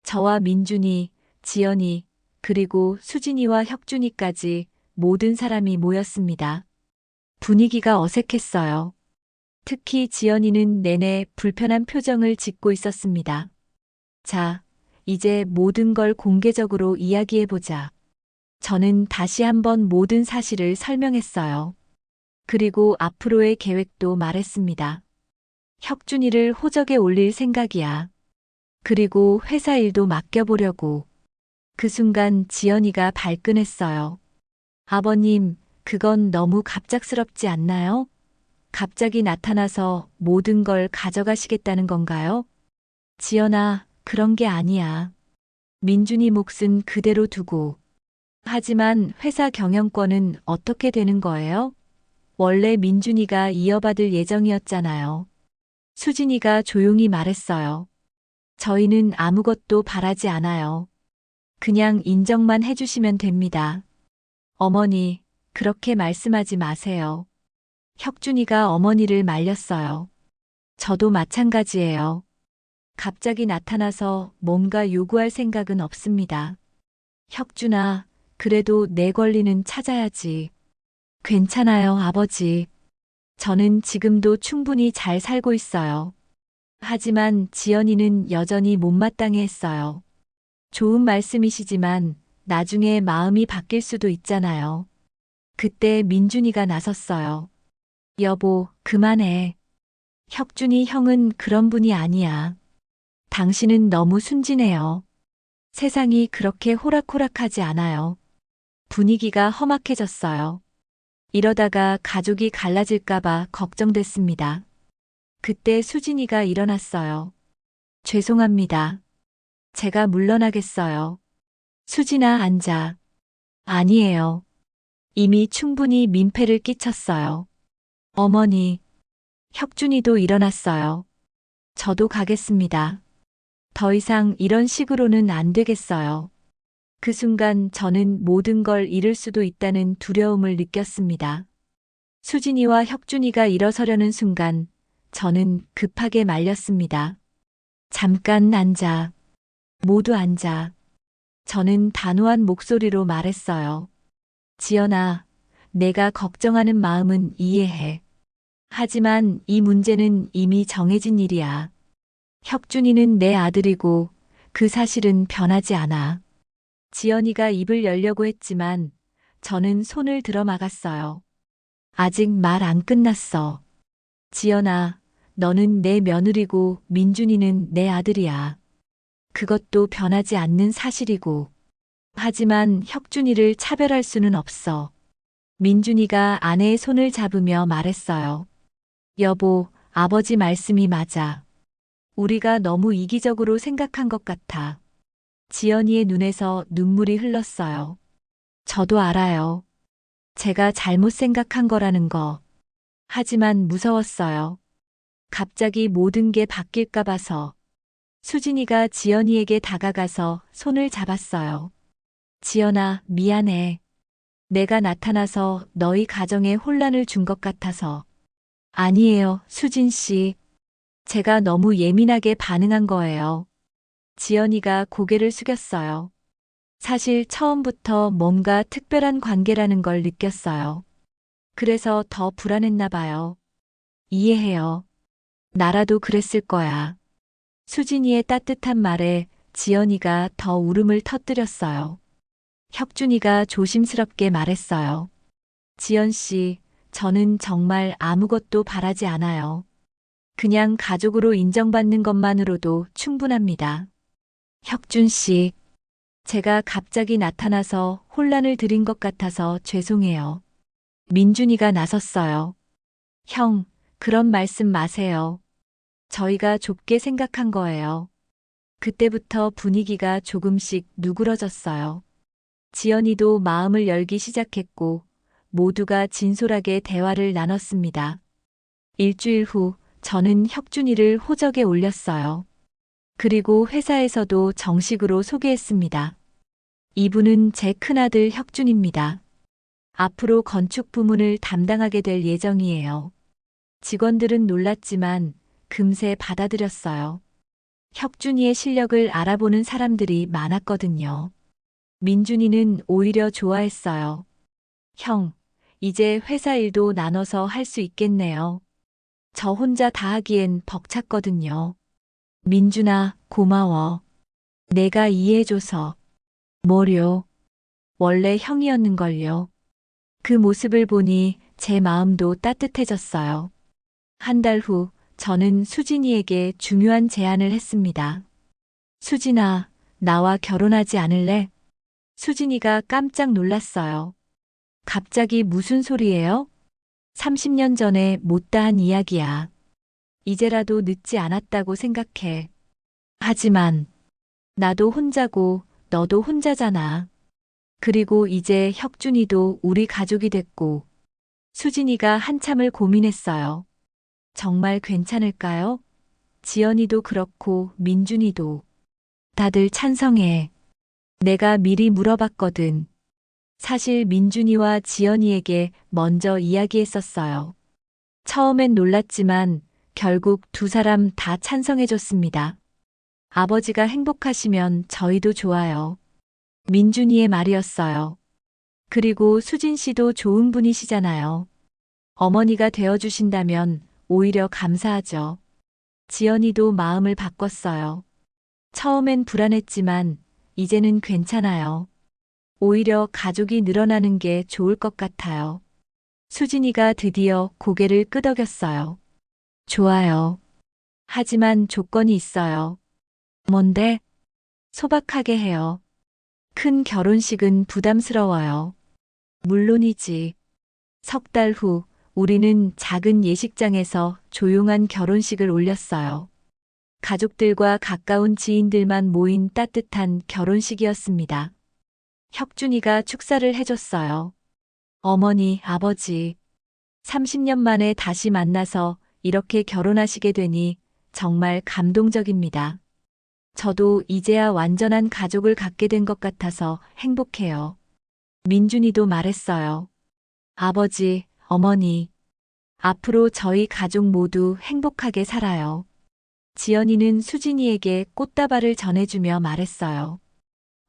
저와 민준이, 지연이, 그리고 수진이와 혁준이까지 모든 사람이 모였습니다. 분위기가 어색했어요. 특히 지연이는 내내 불편한 표정을 짓고 있었습니다. 자, 이제 모든 걸 공개적으로 이야기해보자. 저는 다시 한번 모든 사실을 설명했어요. 그리고 앞으로의 계획도 말했습니다. 혁준이를 호적에 올릴 생각이야. 그리고 회사 일도 맡겨보려고. 그 순간 지연이가 발끈했어요. 아버님, 그건 너무 갑작스럽지 않나요? 갑자기 나타나서 모든 걸 가져가시겠다는 건가요? 지연아, 그런 게 아니야. 민준이 몫은 그대로 두고. 하지만 회사 경영권은 어떻게 되는 거예요? 원래 민준이가 이어받을 예정이었잖아요. 수진이가 조용히 말했어요. 저희는 아무것도 바라지 않아요. 그냥 인정만 해주시면 됩니다. 어머니, 그렇게 말씀하지 마세요. 혁준이가 어머니를 말렸어요. 저도 마찬가지예요. 갑자기 나타나서 뭔가 요구할 생각은 없습니다. 혁준아, 그래도 내 권리는 찾아야지. 괜찮아요, 아버지. 저는 지금도 충분히 잘 살고 있어요. 하지만 지연이는 여전히 못마땅해 했어요. 좋은 말씀이시지만 나중에 마음이 바뀔 수도 있잖아요. 그때 민준이가 나섰어요. 여보, 그만해. 혁준이 형은 그런 분이 아니야. 당신은 너무 순진해요. 세상이 그렇게 호락호락하지 않아요. 분위기가 험악해졌어요. 이러다가 가족이 갈라질까봐 걱정됐습니다. 그때 수진이가 일어났어요. 죄송합니다. 제가 물러나겠어요. 수진아, 앉아. 아니에요. 이미 충분히 민폐를 끼쳤어요. 어머니. 혁준이도 일어났어요. 저도 가겠습니다. 더 이상 이런 식으로는 안 되겠어요. 그 순간 저는 모든 걸 잃을 수도 있다는 두려움을 느꼈습니다. 수진이와 혁준이가 일어서려는 순간 저는 급하게 말렸습니다. 잠깐 앉아. 모두 앉아. 저는 단호한 목소리로 말했어요. 지연아, 내가 걱정하는 마음은 이해해. 하지만 이 문제는 이미 정해진 일이야. 혁준이는 내 아들이고 그 사실은 변하지 않아. 지연이가 입을 열려고 했지만 저는 손을 들어 막았어요. 아직 말 안 끝났어. 지연아, 너는 내 며느리고 민준이는 내 아들이야. 그것도 변하지 않는 사실이고. 하지만 혁준이를 차별할 수는 없어. 민준이가 아내의 손을 잡으며 말했어요. 여보, 아버지 말씀이 맞아. 우리가 너무 이기적으로 생각한 것 같아. 지연이의 눈에서 눈물이 흘렀어요. 저도 알아요. 제가 잘못 생각한 거라는 거. 하지만 무서웠어요. 갑자기 모든 게 바뀔까 봐서. 수진이가 지연이에게 다가가서 손을 잡았어요. 지연아, 미안해. 내가 나타나서 너희 가정에 혼란을 준 것 같아서. 아니에요, 수진 씨. 제가 너무 예민하게 반응한 거예요. 지연이가 고개를 숙였어요. 사실 처음부터 뭔가 특별한 관계라는 걸 느꼈어요. 그래서 더 불안했나 봐요. 이해해요. 나라도 그랬을 거야. 수진이의 따뜻한 말에 지연이가 더 울음을 터뜨렸어요. 혁준이가 조심스럽게 말했어요. 지연 씨, 저는 정말 아무것도 바라지 않아요. 그냥 가족으로 인정받는 것만으로도 충분합니다. 혁준 씨, 제가 갑자기 나타나서 혼란을 드린 것 같아서 죄송해요. 민준이가 나섰어요. 형, 그런 말씀 마세요. 저희가 좁게 생각한 거예요. 그때부터 분위기가 조금씩 누그러졌어요. 지연이도 마음을 열기 시작했고 모두가 진솔하게 대화를 나눴습니다. 일주일 후 저는 혁준이를 호적에 올렸어요. 그리고 회사에서도 정식으로 소개했습니다. 이분은 제 큰아들 혁준입니다. 앞으로 건축 부문을 담당하게 될 예정이에요. 직원들은 놀랐지만 금세 받아들였어요. 혁준이의 실력을 알아보는 사람들이 많았거든요. 민준이는 오히려 좋아했어요. 형, 이제 회사 일도 나눠서 할 수 있겠네요. 저 혼자 다 하기엔 벅찼거든요. 민준아, 고마워. 내가 이해해줘서. 뭐요? 원래 형이었는걸요. 그 모습을 보니 제 마음도 따뜻해졌어요. 한 달 후, 저는 수진이에게 중요한 제안을 했습니다. 수진아, 나와 결혼하지 않을래? 수진이가 깜짝 놀랐어요. 갑자기 무슨 소리예요? 30년 전에 못다한 이야기야. 이제라도 늦지 않았다고 생각해. 하지만 나도 혼자고 너도 혼자잖아. 그리고 이제 혁준이도 우리 가족이 됐고 수진이가 한참을 고민했어요. 정말 괜찮을까요? 지연이도 그렇고 민준이도. 다들 찬성해. 내가 미리 물어봤거든. 사실 민준이와 지연이에게 먼저 이야기했었어요. 처음엔 놀랐지만 결국 두 사람 다 찬성해줬습니다. 아버지가 행복하시면 저희도 좋아요. 민준이의 말이었어요. 그리고 수진 씨도 좋은 분이시잖아요. 어머니가 되어주신다면 오히려 감사하죠. 지연이도 마음을 바꿨어요. 처음엔 불안했지만 이제는 괜찮아요. 오히려 가족이 늘어나는 게 좋을 것 같아요. 수진이가 드디어 고개를 끄덕였어요. 좋아요. 하지만 조건이 있어요. 뭔데? 소박하게 해요. 큰 결혼식은 부담스러워요. 물론이지. 석 달 후 우리는 작은 예식장에서 조용한 결혼식을 올렸어요. 가족들과 가까운 지인들만 모인 따뜻한 결혼식이었습니다. 혁준이가 축사를 해줬어요. 어머니, 아버지. 30년 만에 다시 만나서 이렇게 결혼하시게 되니 정말 감동적입니다. 저도 이제야 완전한 가족을 갖게 된 것 같아서 행복해요. 민준이도 말했어요. 아버지, 어머니. 앞으로 저희 가족 모두 행복하게 살아요. 지연이는 수진이에게 꽃다발을 전해주며 말했어요.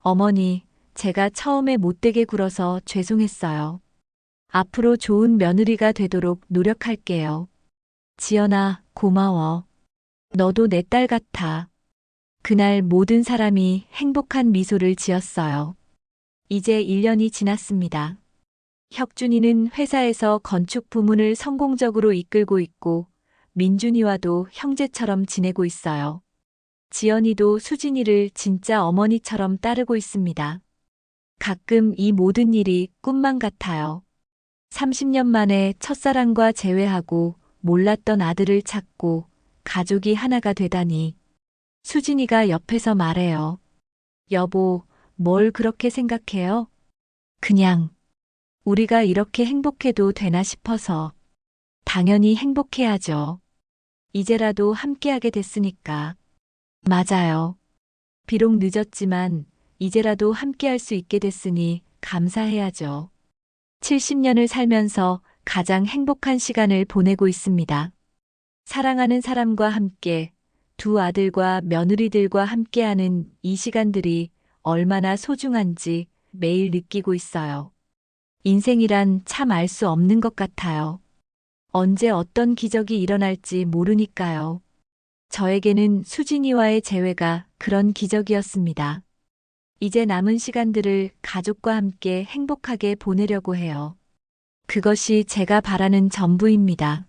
어머니, 제가 처음에 못되게 굴어서 죄송했어요. 앞으로 좋은 며느리가 되도록 노력할게요. 지연아, 고마워. 너도 내 딸 같아. 그날 모든 사람이 행복한 미소를 지었어요. 이제 1년이 지났습니다. 혁준이는 회사에서 건축 부문을 성공적으로 이끌고 있고, 민준이와도 형제처럼 지내고 있어요. 지연이도 수진이를 진짜 어머니처럼 따르고 있습니다. 가끔 이 모든 일이 꿈만 같아요. 30년 만에 첫사랑과 재회하고 몰랐던 아들을 찾고 가족이 하나가 되다니. 수진이가 옆에서 말해요. 여보, 뭘 그렇게 생각해요? 그냥 우리가 이렇게 행복해도 되나 싶어서. 당연히 행복해야죠. 이제라도 함께하게 됐으니까. 맞아요. 비록 늦었지만 이제라도 함께할 수 있게 됐으니 감사해야죠. 70년을 살면서 가장 행복한 시간을 보내고 있습니다. 사랑하는 사람과 함께, 두 아들과 며느리들과 함께하는 이 시간들이 얼마나 소중한지 매일 느끼고 있어요. 인생이란 참 알 수 없는 것 같아요. 언제 어떤 기적이 일어날지 모르니까요. 저에게는 수진이와의 재회가 그런 기적이었습니다. 이제 남은 시간들을 가족과 함께 행복하게 보내려고 해요. 그것이 제가 바라는 전부입니다.